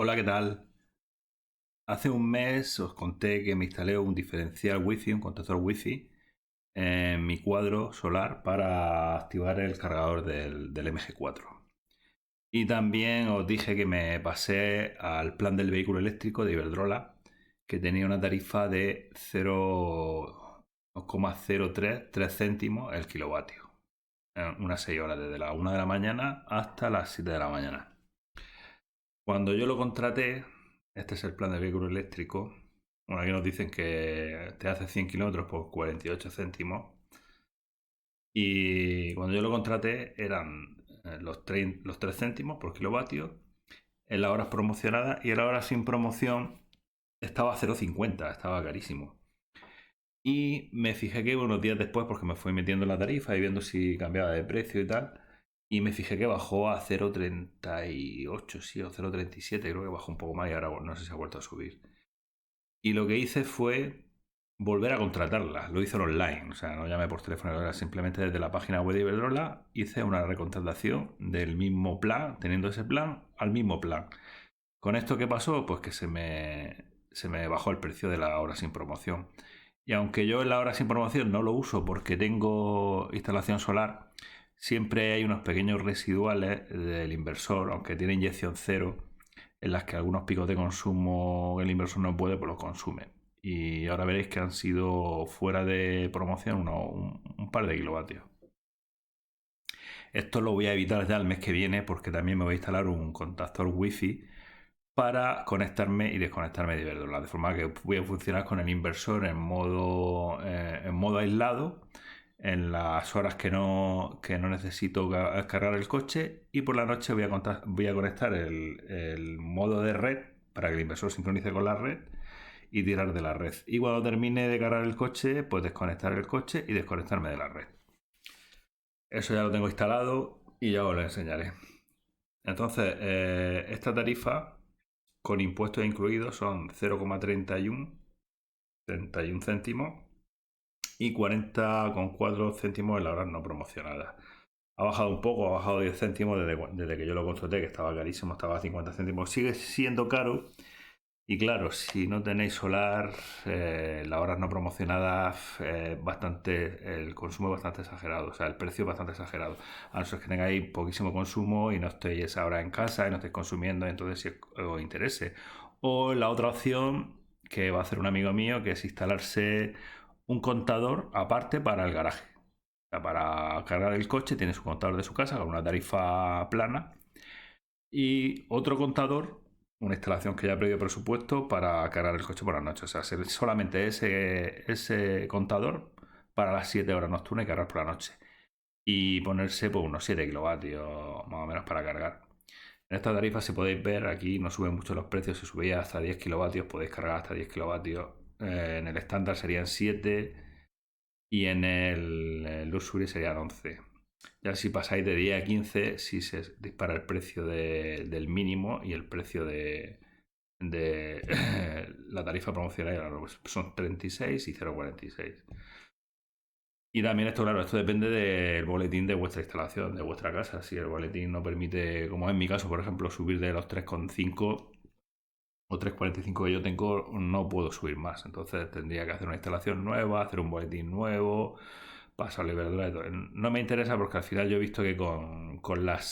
Hola, ¿qué tal? Hace un mes os conté que me instalé un diferencial Wi-Fi, un contactor Wi-Fi, en mi cuadro solar para activar el cargador del MG4. Y también os dije que me pasé al plan del vehículo eléctrico de Iberdrola, que tenía una tarifa de 0,03 céntimos el kilovatio. Unas 6 horas, desde las 1 de la mañana hasta las 7 de la mañana. Cuando yo lo contraté, este es el plan de vehículo eléctrico. Bueno, aquí nos dicen que te hace 100 kilómetros por 48 céntimos. Y cuando yo lo contraté eran los 3 céntimos por kilovatio en las horas promocionadas, y en las horas sin promoción estaba a 0,50, estaba carísimo. Y me fijé que unos días después, porque me fui metiendo en la tarifa y viendo si cambiaba de precio y tal, y me fijé que bajó a 0,38, sí, o 0,37, creo que bajó un poco más y ahora no sé si ha vuelto a subir. Y lo que hice fue volver a contratarla, lo hice online, o sea, no llamé por teléfono, era simplemente desde la página web de Iberdrola hice una recontratación del mismo plan, teniendo ese plan, al mismo plan. ¿Con esto qué pasó? Pues que se me bajó el precio de la hora sin promoción. Y aunque yo en la hora sin promoción no lo uso porque tengo instalación solar, siempre hay unos pequeños residuales del inversor, aunque tiene inyección cero, en las que algunos picos de consumo el inversor no puede, pues los consume. Y ahora veréis que han sido fuera de promoción un par de kilovatios. Esto lo voy a evitar ya el mes que viene porque también me voy a instalar un contactor wifi para conectarme y desconectarme de Iberdrola, de forma que voy a funcionar con el inversor en modo aislado en las horas que no necesito cargar el coche, y por la noche voy a conectar el modo de red para que el inversor sincronice con la red y tirar de la red. Y cuando termine de cargar el coche, pues desconectar el coche y desconectarme de la red. Eso ya lo tengo instalado y ya os lo enseñaré. Entonces, esta tarifa con impuestos incluidos son 0,31 céntimos y 40,4 céntimos en la hora no promocionada. Ha bajado un poco, ha bajado 10 céntimos desde que yo lo contraté, que estaba carísimo, estaba a 50 céntimos. Sigue siendo caro. Y claro, si no tenéis solar, las horas no promocionadas, el consumo es bastante exagerado, o sea, el precio es bastante exagerado. A no ser que tengáis poquísimo consumo y no estéis esa hora en casa y no estéis consumiendo, entonces si os interese. O la otra opción que va a hacer un amigo mío, que es instalarse un contador aparte para el garaje. O sea, para cargar el coche tiene su contador de su casa con una tarifa plana, y otro contador, una instalación que ya ha pedido presupuesto para cargar el coche por la noche. O sea, solamente ese contador para las 7 horas nocturnas y cargar por la noche. Y ponerse pues, unos 7 kilovatios más o menos para cargar. En esta tarifa, si podéis ver, aquí no suben mucho los precios. Si subía hasta 10 kilovatios, podéis cargar hasta 10 kilovatios. En el estándar serían 7 y en el Luxury serían 11. Ya si pasáis de 10 a 15, sí se dispara el precio del mínimo y el precio de la tarifa promocional, pues son 36 y 0,46. Y también esto, claro, esto depende del boletín de vuestra instalación, de vuestra casa. Si el boletín no permite, como en mi caso, por ejemplo, subir de los 3,5 o 3,45 que yo tengo, no puedo subir más. Entonces tendría que hacer una instalación nueva, hacer un boletín nuevo, pasarle verdura y todo. No me interesa porque al final yo he visto que con las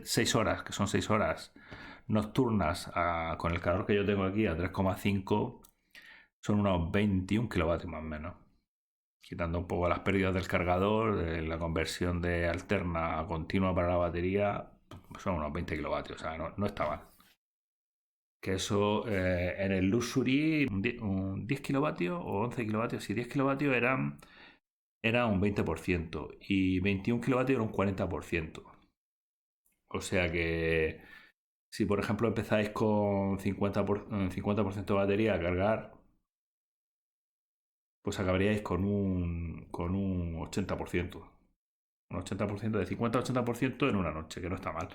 6 horas, que son 6 horas nocturnas, con el calor que yo tengo aquí a 3,5, son unos 21 kilovatios más o menos. Quitando un poco las pérdidas del cargador, la conversión de alterna a continua para la batería, son unos 20 kilovatios. O sea, no está mal. Que eso en el Luxury, un 10 kilovatios o 11 kilovatios, si 10 kilovatios era un 20% y 21 kilovatios era un 40%. O sea que si por ejemplo empezáis con 50% de batería a cargar, pues acabaríais con un 80%. Un 80% de 50 a 80% en una noche, que no está mal.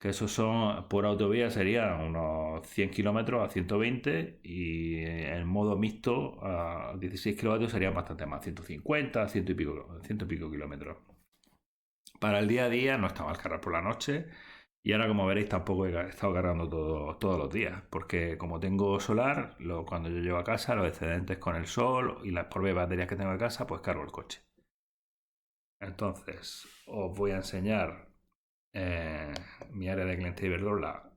Que esos son, por autovía serían unos 100 kilómetros a 120, y en modo mixto a 16 kilovatios serían bastante más, 150, 100 y pico kilómetros. Para el día a día no está mal cargar por la noche, Y ahora, como veréis, tampoco he estado cargando todos los días, porque como tengo solar, cuando yo llego a casa, los excedentes con el sol y las propias baterías que tengo en casa, pues cargo el coche. Entonces, os voy a enseñar mi área de cliente Iberdrola,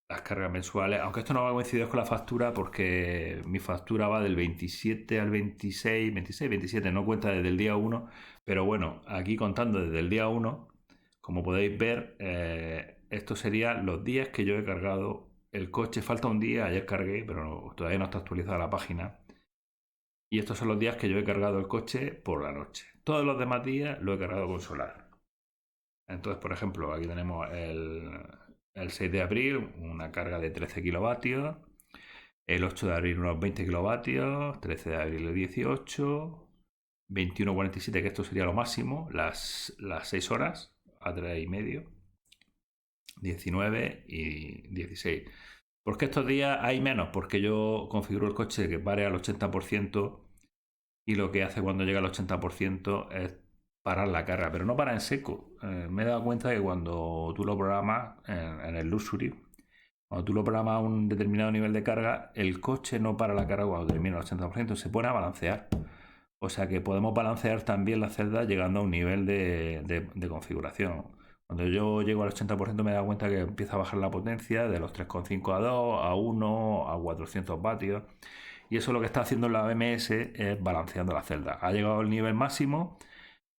las cargas mensuales, aunque esto no va a coincidir con la factura porque mi factura va del 27 al 26, 26, 27, no cuenta desde el día 1, pero bueno, aquí contando desde el día 1, como podéis ver, estos serían los días que yo he cargado el coche. Falta un día, ayer cargué, pero todavía no está actualizada la página. Y estos son los días que yo he cargado el coche por la noche. Todos los demás días lo he cargado con solar. Entonces, por ejemplo, aquí tenemos el 6 de abril, una carga de 13 kilovatios. El 8 de abril unos 20 kilovatios. 13 de abril 18. 21:47, que esto sería lo máximo, las 6 horas a 3,5. 19 y 16. ¿Por qué estos días hay menos? Porque yo configuro el coche que pare al 80% y lo que hace cuando llega al 80% es parar la carga, pero no para en seco. Me he dado cuenta que cuando tú lo programas en el Luxury, cuando tú lo programas a un determinado nivel de carga, el coche no para la carga cuando termina el 80%, se pone a balancear. O sea que podemos balancear también las celdas llegando a un nivel de configuración. Cuando yo llego al 80% me he dado cuenta que empieza a bajar la potencia de los 3,5 a 2, a 1, a 400 vatios. Y eso lo que está haciendo la BMS es balanceando la celda. Ha llegado al nivel máximo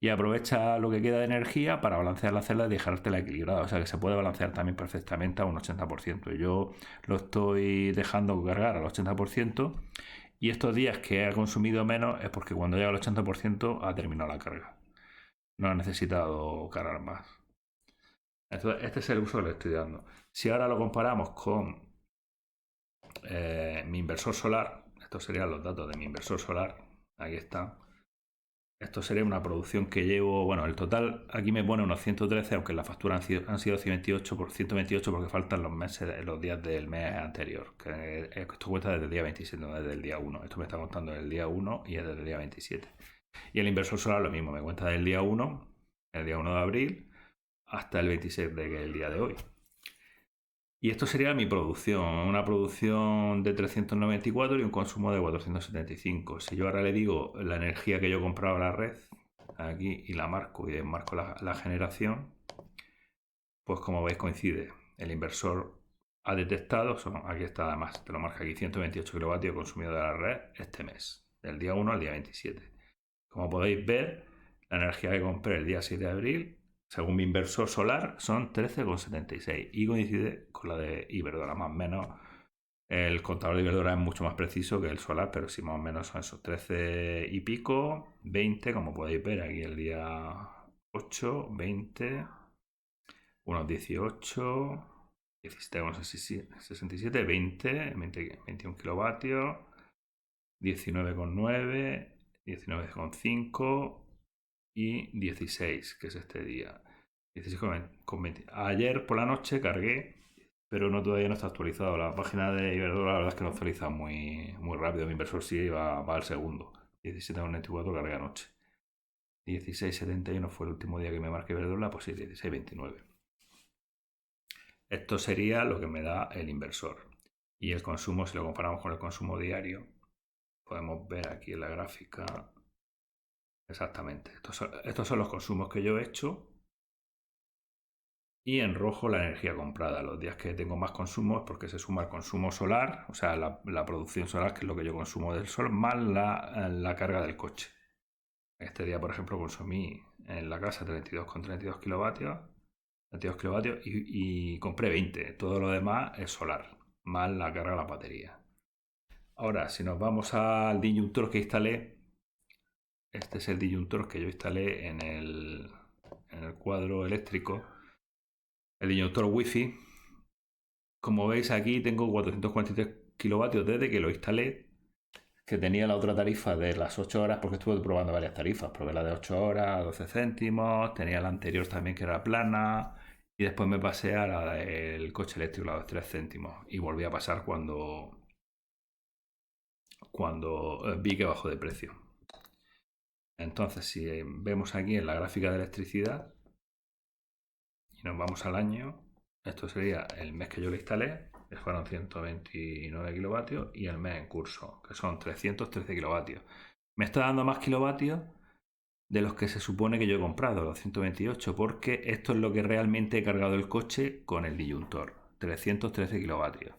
y aprovecha lo que queda de energía para balancear la celda y dejártela equilibrada. O sea que se puede balancear también perfectamente a un 80%. Yo lo estoy dejando cargar al 80%. Y estos días que ha consumido menos es porque cuando llega al 80% ha terminado la carga. No ha necesitado cargar más. Entonces, este es el uso que le estoy dando. Si ahora lo comparamos con mi inversor solar, estos serían los datos de mi inversor solar. Aquí está. Esto sería una producción que llevo, bueno, el total aquí me pone unos 113, aunque en la factura han sido 128 porque faltan los meses, los días del mes anterior. Que esto cuenta desde el día 27, no desde el día 1. Esto me está contando desde el día 1 y es desde el día 27. Y el inversor solar lo mismo, me cuenta del día 1, el día 1 de abril, hasta el 26 de el día de hoy. Y esto sería mi producción, una producción de 394 y un consumo de 475. Si yo ahora le digo la energía que yo compraba a la red, aquí, y la marco y desmarco la generación, pues como veis coincide. El inversor ha detectado, aquí está además, te lo marca aquí, 128 kilovatios consumidos de la red este mes, del día 1 al día 27. Como podéis ver, la energía que compré el día 6 de abril, según mi inversor solar, son 13,76 y coincide con la de Iberdrola, más o menos. El contador de Iberdrola es mucho más preciso que el solar, pero sí más o menos son esos 13 y pico, 20, como podéis ver aquí el día 8, 20, unos 18, 17,67, 20, 21 kilovatios, 19,9, 19,5 y 16, que es este día. 16,20. Ayer por la noche cargué, pero todavía no está actualizado. La página de Iberdrola, la verdad es que no actualiza muy, muy rápido. Mi inversor sí va al segundo. 17,24 cargué anoche. 16,71 fue el último día que me marqué Iberdrola, pues sí, 16,29. Esto sería lo que me da el inversor. Y el consumo, si lo comparamos con el consumo diario, podemos ver aquí en la gráfica exactamente. Estos son los consumos que yo he hecho. Y en rojo la energía comprada. Los días que tengo más consumo es porque se suma el consumo solar, o sea, la producción solar, que es lo que yo consumo del sol, más la carga del coche. Este día, por ejemplo, consumí en la casa 32,32 kilovatios, 32 kilovatios y compré 20. Todo lo demás es solar, más la carga de la batería. Ahora, si nos vamos al disyuntor que instalé, este es el disyuntor que yo instalé en el cuadro eléctrico, el disyuntor Wi-Fi. Como veis aquí tengo 443 kilovatios desde que lo instalé, que tenía la otra tarifa de las 8 horas, porque estuve probando varias tarifas. Probé la de 8 horas, 12 céntimos, tenía la anterior también que era plana, y después me pasé a la del coche eléctrico, la de 3 céntimos, y volví a pasar cuando vi que bajó de precio. Entonces, si vemos aquí en la gráfica de electricidad y nos vamos al año, Esto sería el mes que yo lo instalé, que fueron 129 kilovatios, y el mes en curso, que son 313 kilovatios. Me está dando más kilovatios de los que se supone que yo he comprado, los 128, porque esto es lo que realmente he cargado el coche con el disyuntor, 313 kilovatios.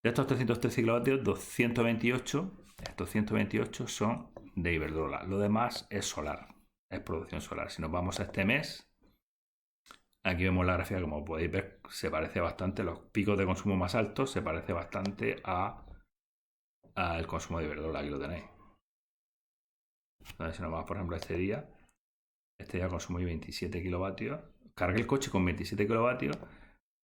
De estos 313 kilovatios, 228, estos 128 son de Iberdrola. Lo demás es solar, es producción solar. Si nos vamos a este mes, aquí vemos la gráfica, como podéis ver, se parece bastante, los picos de consumo más altos se parece bastante al consumo de Iberdrola, aquí lo tenéis. Entonces, si nos vamos, por ejemplo, a este día consumí 27 kilovatios, cargué el coche con 27 kilovatios,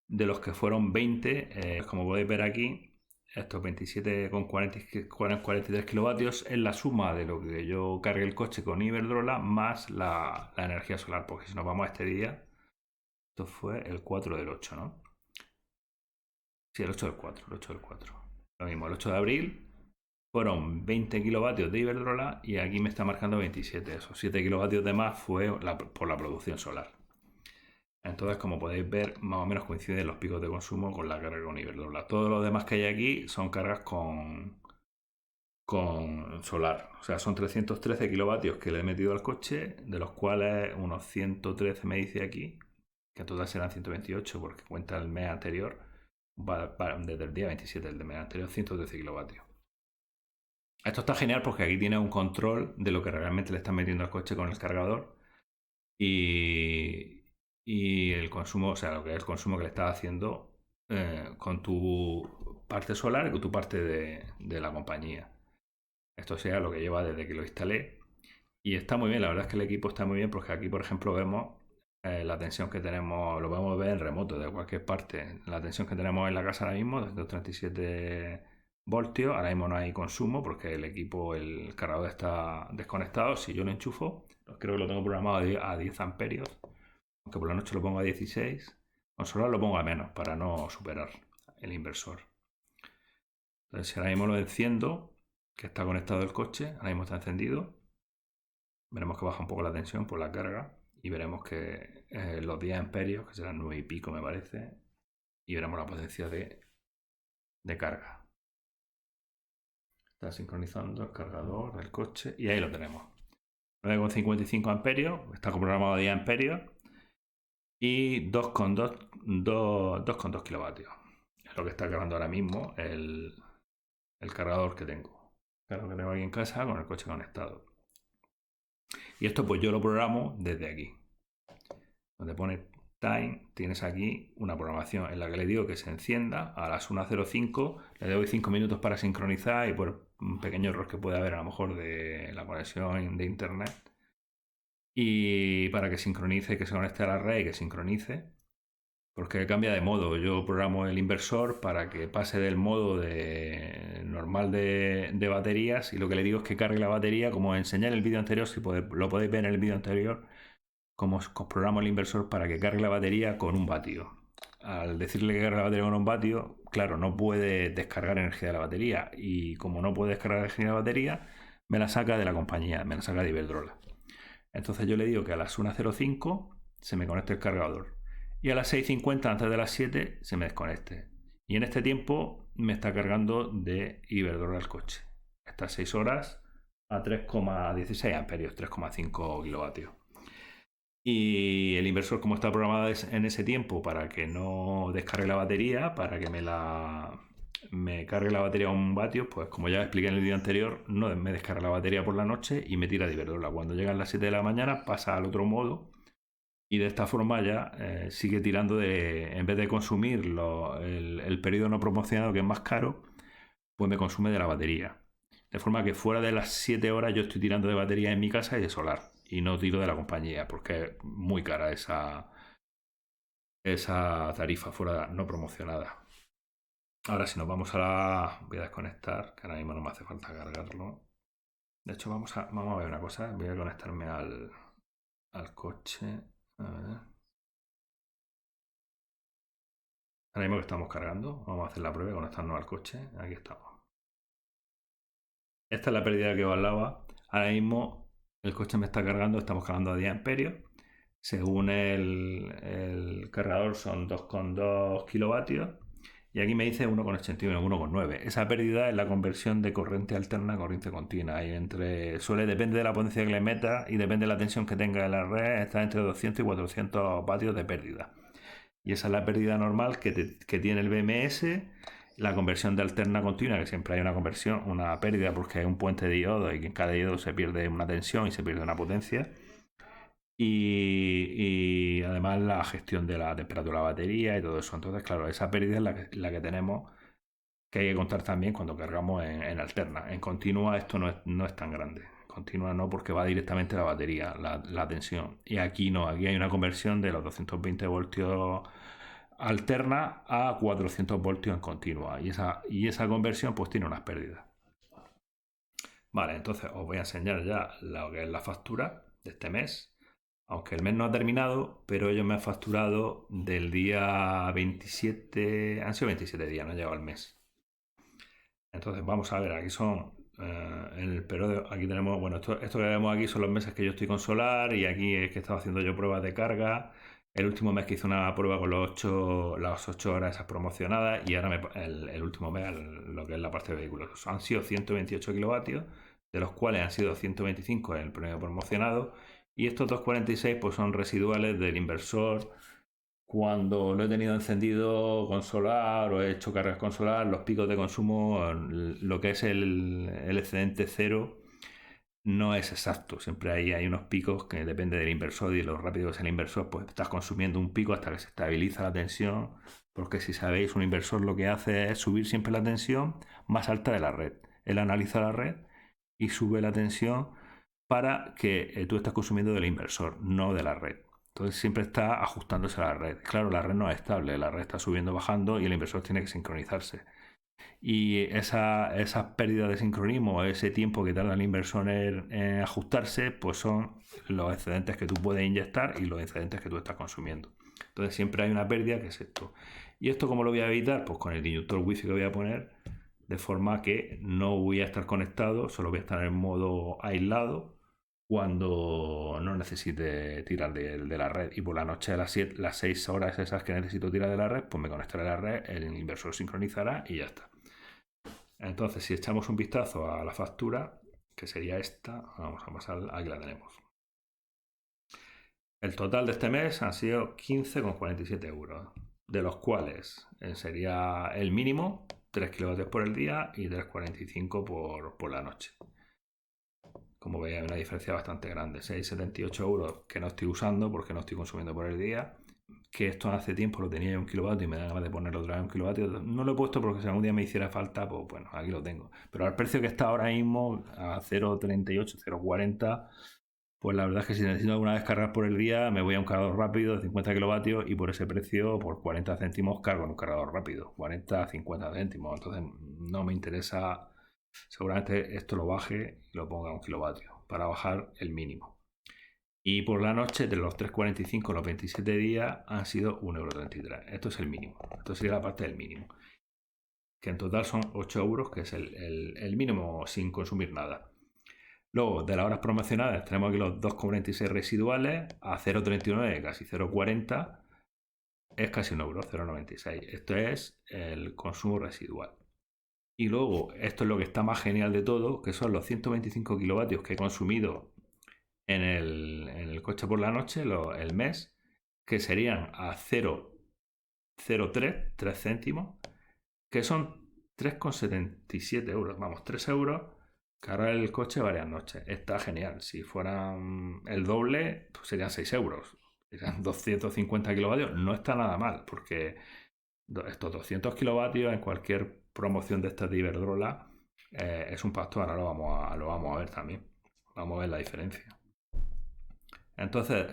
de los que fueron 20, como podéis ver aquí, estos 27,43 kilovatios es la suma de lo que yo cargué el coche con Iberdrola más la energía solar, porque si nos vamos a este día, esto fue el 4 del 8, ¿no? Sí, el 8 del 4, el 8 del 4. Lo mismo, el 8 de abril fueron 20 kilovatios de Iberdrola y aquí me está marcando 27. Esos 7 kilovatios de más fue por la producción solar. Entonces, como podéis ver, más o menos coinciden los picos de consumo con la carga con Iberdrola. Todo lo demás que hay aquí son cargas con solar. O sea, son 313 kilovatios que le he metido al coche, de los cuales unos 113 me dice aquí, que en total serán 128 porque cuenta el mes anterior, desde el día 27 del mes anterior, 113 kilovatios. Esto está genial porque aquí tiene un control de lo que realmente le estás metiendo al coche con el cargador y el consumo, o sea, lo que es el consumo que le estás haciendo con tu parte solar y con tu parte de la compañía. Esto sea lo que lleva desde que lo instalé. Y está muy bien, la verdad es que el equipo está muy bien porque aquí, por ejemplo, vemos la tensión que tenemos, lo podemos ver en remoto de cualquier parte. La tensión que tenemos en la casa ahora mismo, 237 voltios. Ahora mismo no hay consumo porque el equipo, el cargador está desconectado. Si yo lo enchufo, creo que lo tengo programado a 10 amperios, aunque por la noche lo pongo a 16. Con solar lo pongo a menos para no superar el inversor. Entonces, si ahora mismo lo enciendo, que está conectado el coche, ahora mismo está encendido, veremos que baja un poco la tensión por la carga y veremos que los 10 amperios, que serán 9 y pico me parece, y veremos la potencia de carga. Está sincronizando el cargador del coche y ahí lo tenemos. 9,55 amperios, está programado a 10 amperios y 2,2 kilovatios. Es lo que está cargando ahora mismo el cargador que tengo. Claro, que tengo aquí en casa con el coche conectado. Y esto pues yo lo programo desde aquí. Donde pone time, tienes aquí una programación en la que le digo que se encienda a las 1:05, le doy 5 minutos para sincronizar y por un pequeño error que puede haber a lo mejor de la conexión de internet. Y para que sincronice, que se conecte a la red y que sincronice, porque cambia de modo. Yo programo el inversor para que pase del modo normal de baterías y lo que le digo es que cargue la batería, como enseñé en el vídeo anterior, si lo podéis ver en el vídeo anterior, como programo el inversor para que cargue la batería con 1 vatio. Al decirle que cargue la batería con 1 vatio, claro, no puede descargar energía de la batería y como no puede descargar energía de la batería, me la saca de la compañía, me la saca de Iberdrola. Entonces yo le digo que a las 1:05 se me conecte el cargador y a las 6:50 antes de las 7 se me desconecte. Y en este tiempo me está cargando de Iberdrola el coche. Estas 6 horas a 3,16 amperios, 3,5 kilovatios. Y el inversor, como está programado en ese tiempo para que no descargue la batería, para que me cargue la batería a 1 vatio, pues como ya expliqué en el vídeo anterior, no me descarga la batería por la noche y me tira de Iberdrola. Cuando llegan las 7 de la mañana pasa al otro modo y de esta forma ya sigue tirando en vez de consumir el periodo no promocionado, que es más caro, pues me consume de la batería. De forma que fuera de las 7 horas yo estoy tirando de batería en mi casa y de solar. Y no tiro de la compañía, porque es muy cara esa tarifa fuera no promocionada. Ahora si nos vamos a la... Voy a desconectar, que ahora mismo no me hace falta cargarlo. De hecho, vamos a ver una cosa. Voy a conectarme al coche. A ver. Ahora mismo que estamos cargando, vamos a hacer la prueba y conectarnos al coche. Aquí estamos. Esta es la pérdida que os hablaba. Ahora mismo el coche me está cargando, estamos cargando a 10 amperios. Según el cargador son 2,2 kilovatios y aquí me dice 1,81, 1,9. Esa pérdida es la conversión de corriente alterna a corriente continua. Y depende de la potencia que le meta y depende de la tensión que tenga en la red, está entre 200 y 400 vatios de pérdida. Y esa es la pérdida normal que tiene el BMS. La conversión de alterna continua, que siempre hay una conversión, una pérdida porque hay un puente de diodo y que en cada diodo se pierde una tensión y se pierde una potencia. Y además la gestión de la temperatura de la batería y todo eso. Entonces, claro, esa pérdida es la que tenemos, que hay que contar también cuando cargamos en alterna. En continua esto no es tan grande. En continua no, porque va directamente a la batería, la tensión. Y aquí no, aquí hay una conversión de los 220 voltios alterna a 400 voltios en continua. Y esa conversión pues tiene unas pérdidas. Vale, entonces os voy a enseñar ya lo que es la factura de este mes. Aunque el mes no ha terminado, pero ellos me han facturado del día 27, han sido 27 días, no ha llegado el mes. Entonces vamos a ver, aquí son, en el periodo, aquí tenemos, bueno, esto que vemos aquí son los meses que yo estoy con Solar y aquí es que he estado haciendo yo pruebas de carga. El último mes que hice una prueba con las 8 horas esas promocionadas y ahora el último mes, lo que es la parte de vehículos. Han sido 128 kilovatios, de los cuales han sido 125 en el premio promocionado y estos 246 pues son residuales del inversor. Cuando lo he tenido encendido con solar o he hecho cargas con solar, los picos de consumo, lo que es el excedente cero, no es exacto. Siempre hay unos picos que depende del inversor y lo rápido que es el inversor, pues estás consumiendo un pico hasta que se estabiliza la tensión. Porque si sabéis, un inversor lo que hace es subir siempre la tensión más alta de la red. Él analiza la red y sube la tensión para que tú estés consumiendo del inversor, no de la red. Entonces siempre está ajustándose a la red. Claro, la red no es estable, la red está subiendo, bajando y el inversor tiene que sincronizarse. Y esas pérdidas de sincronismo, ese tiempo que tarda el inversor en ajustarse, pues son los excedentes que tú puedes inyectar y los excedentes que tú estás consumiendo. Entonces siempre hay una pérdida que es esto. ¿Y esto cómo lo voy a evitar? Pues con el inyector wifi que voy a poner, de forma que no voy a estar conectado, solo voy a estar en modo aislado cuando no necesite tirar de la red y por la noche a las 6 horas esas que necesito tirar de la red, pues me conectaré a la red, el inversor sincronizará y ya está. Entonces, si echamos un vistazo a la factura, que sería esta, vamos a pasar, aquí la tenemos. El total de este mes han sido 15,47 euros, de los cuales sería el mínimo 3 kilovatios por el día y 3,45 por la noche. Como veis, hay una diferencia bastante grande. 6,78 euros que no estoy usando porque no estoy consumiendo por el día. Que esto hace tiempo lo tenía en 1 kilovatio y me da ganas de ponerlo otra vez en 1 kilovatio. No lo he puesto porque si algún día me hiciera falta, pues bueno, aquí lo tengo. Pero al precio que está ahora mismo, a 0,38, 0,40, pues la verdad es que si necesito alguna descargar por el día, me voy a un cargador rápido de 50 kilovatios y por ese precio, por 40 céntimos, cargo en un cargador rápido. 40, 50 céntimos. Entonces no me interesa. Seguramente esto lo baje y lo ponga a 1 kilovatio para bajar el mínimo. Y por la noche, de los 3,45 los 27 días, han sido 1,33 €. Esto es el mínimo. Esto sería la parte del mínimo. Que en total son 8 euros, que es el mínimo sin consumir nada. Luego, de las horas promocionadas, tenemos aquí los 2,46 residuales a 0,39, casi 0,40. Es casi 1 euro, 0,96. Esto es el consumo residual. Y luego, esto es lo que está más genial de todo, que son los 125 kilovatios que he consumido en el coche por la noche, el mes, que serían a 0,03, 3 céntimos, que son 3,77 euros. Vamos, 3 euros cargar el coche varias noches. Está genial. Si fueran el doble, pues serían 6 euros. Serían 250 kilovatios. No está nada mal, porque estos 200 kilovatios en cualquier promoción de estas de Iberdrola es un pacto. Ahora lo vamos a ver también. Vamos a ver la diferencia. Entonces,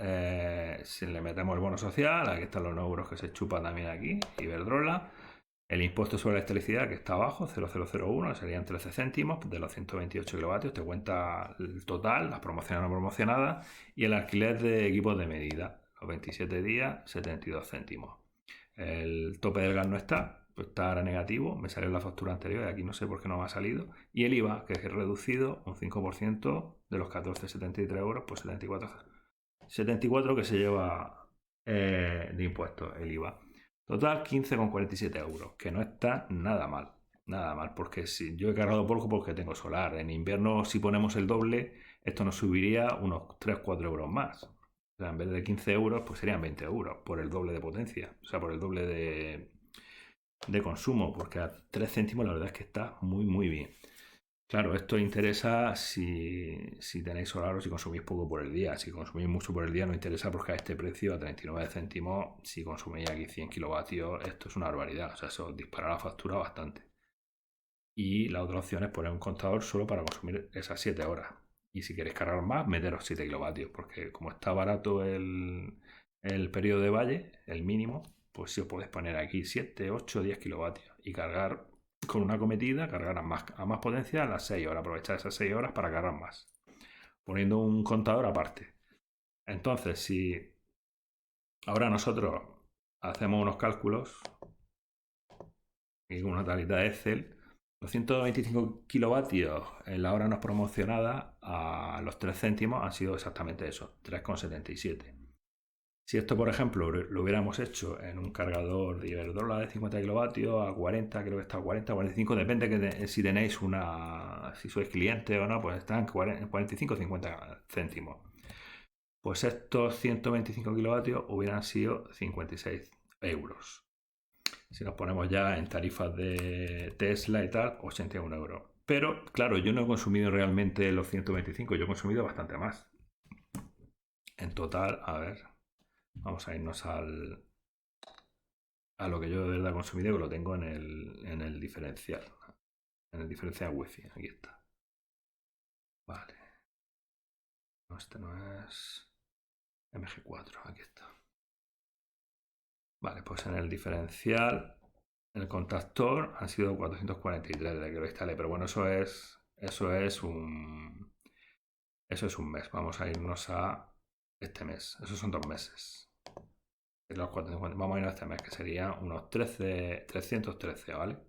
si le metemos el bono social, aquí están los 9 euros que se chupa también aquí, Iberdrola. El impuesto sobre la electricidad que está abajo, 0,001, serían 13 céntimos de los 128 kilovatios. Te cuenta el total, las promocionadas no promocionadas. Y el alquiler de equipos de medida, los 27 días, 72 céntimos. El tope del gas no está, pues está ahora negativo. Me salió la factura anterior y aquí no sé por qué no me ha salido. Y el IVA, que es reducido un 5% de los 14,73 euros, pues 74 74 que se lleva de impuestos el IVA. Total 15,47 euros, que no está nada mal. Nada mal, porque si yo he cargado poco porque tengo solar. En invierno, si ponemos el doble, esto nos subiría unos 3-4 euros más. O sea, en vez de 15 euros, pues serían 20 euros por el doble de potencia. O sea, por el doble de consumo, porque a 3 céntimos la verdad es que está muy, muy bien. Claro, esto interesa si tenéis solar o si consumís poco por el día. Si consumís mucho por el día no interesa porque a este precio, a 39 céntimos, si consumís aquí 100 kilovatios, esto es una barbaridad. O sea, eso dispara la factura bastante. Y la otra opción es poner un contador solo para consumir esas 7 horas. Y si queréis cargar más, meteros 7 kilovatios. Porque como está barato el periodo de valle, el mínimo, pues si os podéis poner aquí 7, 8, 10 kilovatios y cargar con una cometida, cargar a más potencia a las 6 horas, aprovechar esas 6 horas para cargar más, poniendo un contador aparte. Entonces, si ahora nosotros hacemos unos cálculos y con una tablita de Excel, los 125 kilovatios en la hora no promocionada a los 3 céntimos han sido exactamente eso, 3,77. Si esto, por ejemplo, lo hubiéramos hecho en un cargador de Iberdrola de 50 kilovatios a 40, creo que está a 40, 45, depende si tenéis si sois cliente o no, pues están en 45 o 50 céntimos. Pues estos 125 kilovatios hubieran sido 56 euros. Si nos ponemos ya en tarifas de Tesla y tal, 81 euros. Pero, claro, yo no he consumido realmente los 125, yo he consumido bastante más. En total, a ver, vamos a irnos a lo que yo de verdad he consumido, que lo tengo en el diferencial. En el diferencial wifi, aquí está. Vale. No, este no es MG4, aquí está. Vale, pues en el diferencial, el contactor han sido 443 desde que lo instalé, pero bueno, eso es un mes. Vamos a irnos a este mes. Esos son 2 meses. Vamos a ir a este mes, que sería unos 313, ¿vale?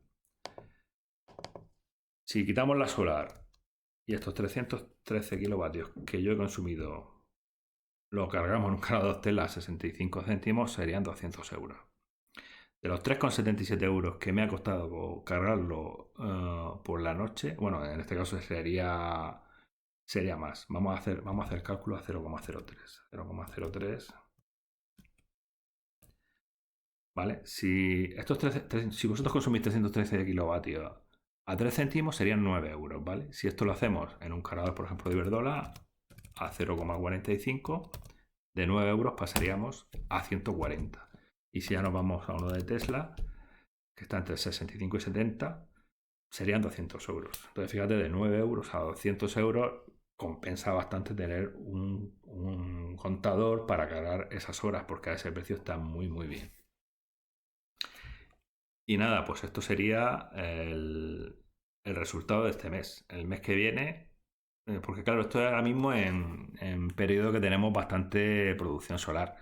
Si quitamos la solar y estos 313 kilovatios que yo he consumido, lo cargamos en un cargador Tesla a 65 céntimos, serían 200 euros. De los 3,77 euros que me ha costado cargarlo por la noche, bueno, en este caso sería más. Vamos a hacer cálculo a 0,03. 0,03. ¿Vale? Si vosotros consumís 313 kilovatios a 3 céntimos serían 9 euros, ¿vale? Si esto lo hacemos en un cargador, por ejemplo, de Iberdrola a 0,45, de 9 euros pasaríamos a 140. Y si ya nos vamos a uno de Tesla, que está entre 65 y 70, serían 200 euros. Entonces, fíjate, de 9 euros a 200 euros compensa bastante tener un contador para cargar esas horas, porque a ese precio está muy, muy bien. Y nada, pues esto sería el resultado de este mes. El mes que viene, porque claro, esto es ahora mismo en periodo que tenemos bastante producción solar.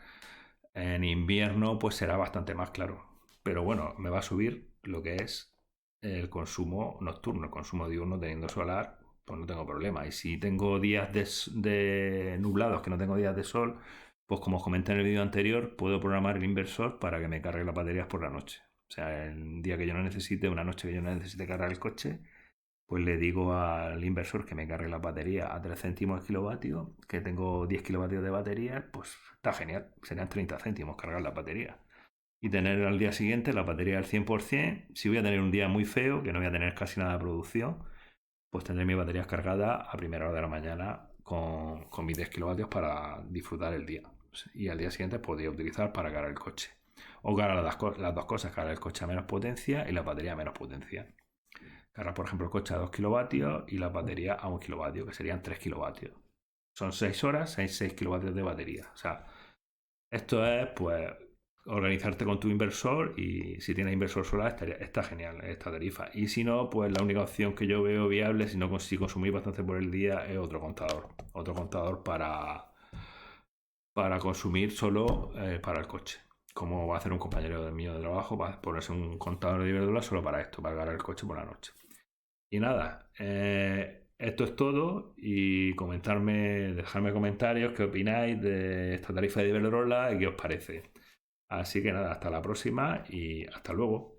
En invierno pues será bastante más claro. Pero bueno, me va a subir lo que es el consumo nocturno, el consumo diurno teniendo solar, pues no tengo problema. Y si tengo días de nublados, que no tengo días de sol, pues como os comenté en el vídeo anterior, puedo programar el inversor para que me cargue las baterías por la noche. O sea, el día que yo no necesite, una noche que yo no necesite cargar el coche, pues le digo al inversor que me cargue la batería a 3 céntimos el kilovatio, que tengo 10 kilovatios de batería, pues está genial. Serían 30 céntimos cargar la batería. Y tener al día siguiente la batería al 100%. Si voy a tener un día muy feo, que no voy a tener casi nada de producción, pues tendré mis baterías cargadas a primera hora de la mañana con mis 10 kilovatios para disfrutar el día. Y al día siguiente podría utilizar para cargar el coche. O cargar las dos cosas, cargar el coche a menos potencia y la batería a menos potencia. Cargar, por ejemplo, el coche a 2 kilovatios y la batería a 1 kilovatio, que serían 3 kilovatios. Son 6 horas, 6 kilovatios de batería. O sea, esto es, pues, organizarte con tu inversor, y si tienes inversor solar está genial esta tarifa. Y si no, pues la única opción que yo veo viable, si consumís bastante por el día, es otro contador. Otro contador para consumir solo para el coche. Como va a hacer un compañero mío de trabajo, va a ponerse un contador de Iberdrola solo para esto, para cargar el coche por la noche. Y nada, esto es todo y dejadme comentarios qué opináis de esta tarifa de Iberdrola y qué os parece. Así que nada, hasta la próxima y hasta luego.